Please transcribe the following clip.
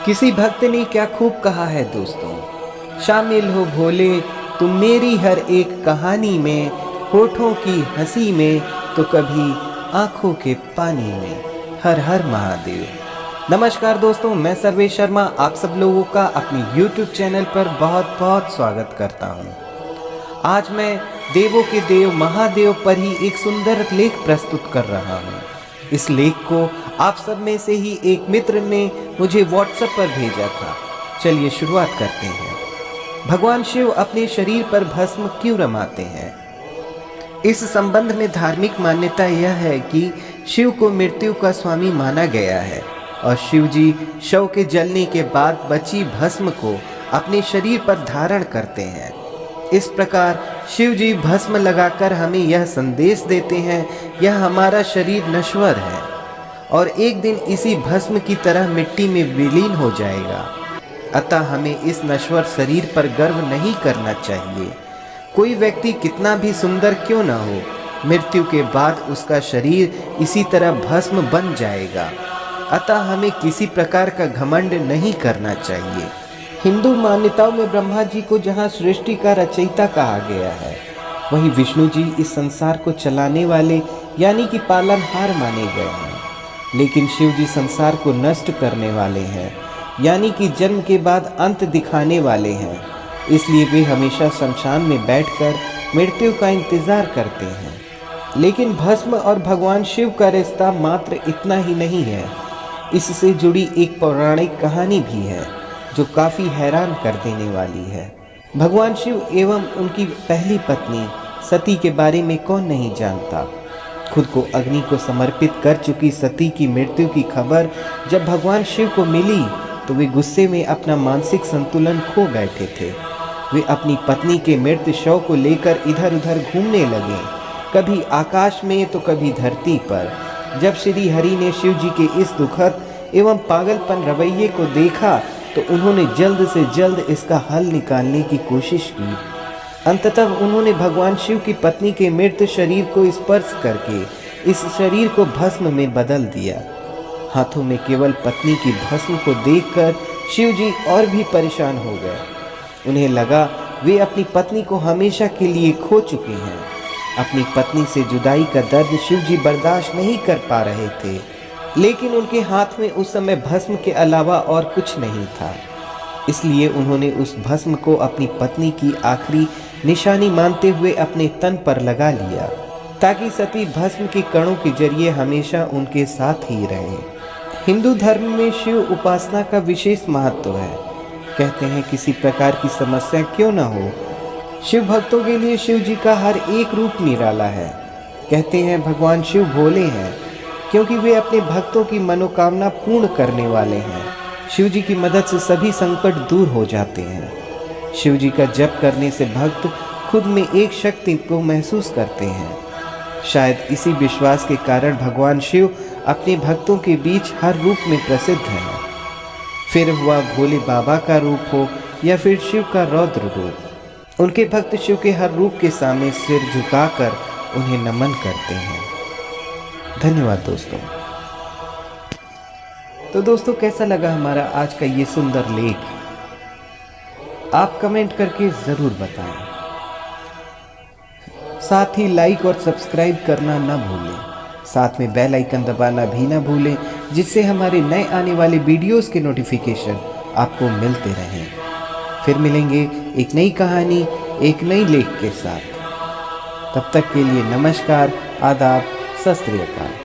किसी भक्त ने क्या खूब कहा है दोस्तों, शामिल हो भोले तुम मेरी हर एक कहानी में, होठों की हंसी में तो कभी आंखों के पानी में। हर हर महादेव। नमस्कार दोस्तों, मैं सर्वेश शर्मा आप सब लोगों का अपनी YouTube चैनल पर बहुत बहुत स्वागत करता हूं। आज मैं देवों के देव महादेव पर ही एक सुंदर लेख प्रस्तुत कर रहा हूं। इस लेख को आप सब में से ही एक मित्र ने मुझे व्हाट्सएप पर भेजा था। चलिए शुरुआत करते हैं। भगवान शिव अपने शरीर पर भस्म क्यों रमाते हैं? इस संबंध में धार्मिक मान्यता यह है कि शिव को मृत्यु का स्वामी माना गया है और शिव जी शव के जलने के बाद बची भस्म को अपने शरीर पर धारण करते हैं। इस प्रकार शिव जी भस्म लगाकर हमें यह संदेश देते हैं, यह हमारा शरीर नश्वर है और एक दिन इसी भस्म की तरह मिट्टी में विलीन हो जाएगा। अतः हमें इस नश्वर शरीर पर गर्व नहीं करना चाहिए। कोई व्यक्ति कितना भी सुंदर क्यों न हो, मृत्यु के बाद उसका शरीर इसी तरह भस्म बन जाएगा। अतः हमें किसी प्रकार का घमंड नहीं करना चाहिए। हिंदू मान्यताओं में ब्रह्मा जी को जहाँ सृष्टि का रचयिता कहा गया है, वहीं विष्णु जी इस संसार को चलाने वाले यानी कि पालनहार माने गए हैं। लेकिन शिव जी संसार को नष्ट करने वाले हैं, यानी कि जन्म के बाद अंत दिखाने वाले हैं। इसलिए वे हमेशा शमशान में बैठकर मृत्यु का इंतजार करते हैं। लेकिन भस्म और भगवान शिव का रिश्ता मात्र इतना ही नहीं है, इससे जुड़ी एक पौराणिक कहानी भी है जो काफ़ी हैरान कर देने वाली है। भगवान शिव एवं उनकी पहली पत्नी सती के बारे में कौन नहीं जानता। खुद को अग्नि को समर्पित कर चुकी सती की मृत्यु की खबर जब भगवान शिव को मिली तो वे गुस्से में अपना मानसिक संतुलन खो बैठे थे। वे अपनी पत्नी के मृत शव को लेकर इधर उधर घूमने लगे, कभी आकाश में तो कभी धरती पर। जब श्री हरि ने शिव जी के इस दुखद एवं पागलपन रवैये को देखा तो उन्होंने जल्द से जल्द इसका हल निकालने की कोशिश की। अंततः उन्होंने भगवान शिव की पत्नी के मृत शरीर को स्पर्श करके इस शरीर को भस्म में बदल दिया। हाथों में केवल पत्नी की भस्म को देखकर शिव जी और भी परेशान हो गए। उन्हें लगा वे अपनी पत्नी को हमेशा के लिए खो चुके हैं। अपनी पत्नी से जुदाई का दर्द शिव जी बर्दाश्त नहीं कर पा रहे थे, लेकिन उनके हाथ में उस समय भस्म के अलावा और कुछ नहीं था। इसलिए उन्होंने उस भस्म को अपनी पत्नी की आखिरी निशानी मानते हुए अपने तन पर लगा लिया, ताकि सती भस्म के कणों के जरिए हमेशा उनके साथ ही रहे। हिंदू धर्म में शिव उपासना का विशेष महत्व है। कहते हैं किसी प्रकार की समस्या क्यों न हो, शिव भक्तों के लिए शिव जी का हर एक रूप निराला है। कहते हैं भगवान शिव भोले हैं क्योंकि वे अपने भक्तों की मनोकामना पूर्ण करने वाले हैं। शिव जी की मदद से सभी संकट दूर हो जाते हैं। शिव जी का जप करने से भक्त खुद में एक शक्ति को महसूस करते हैं। शायद इसी विश्वास के कारण भगवान शिव अपने भक्तों के बीच हर रूप में प्रसिद्ध हैं। फिर वह भोले बाबा का रूप हो या फिर शिव का रौद्र रूप, उनके भक्त शिव के हर रूप के सामने सिर झुकाकर उन्हें नमन करते हैं। धन्यवाद दोस्तों। तो दोस्तों, कैसा लगा हमारा आज का ये सुंदर लेख? आप कमेंट करके ज़रूर बताएं। साथ ही लाइक और सब्सक्राइब करना ना भूलें। साथ में बेल आइकन दबाना भी ना भूलें, जिससे हमारे नए आने वाले वीडियोस के नोटिफिकेशन आपको मिलते रहें। फिर मिलेंगे एक नई कहानी, एक नई लेख के साथ। तब तक के लिए नमस्कार, आदाब, सत श्री अकाल।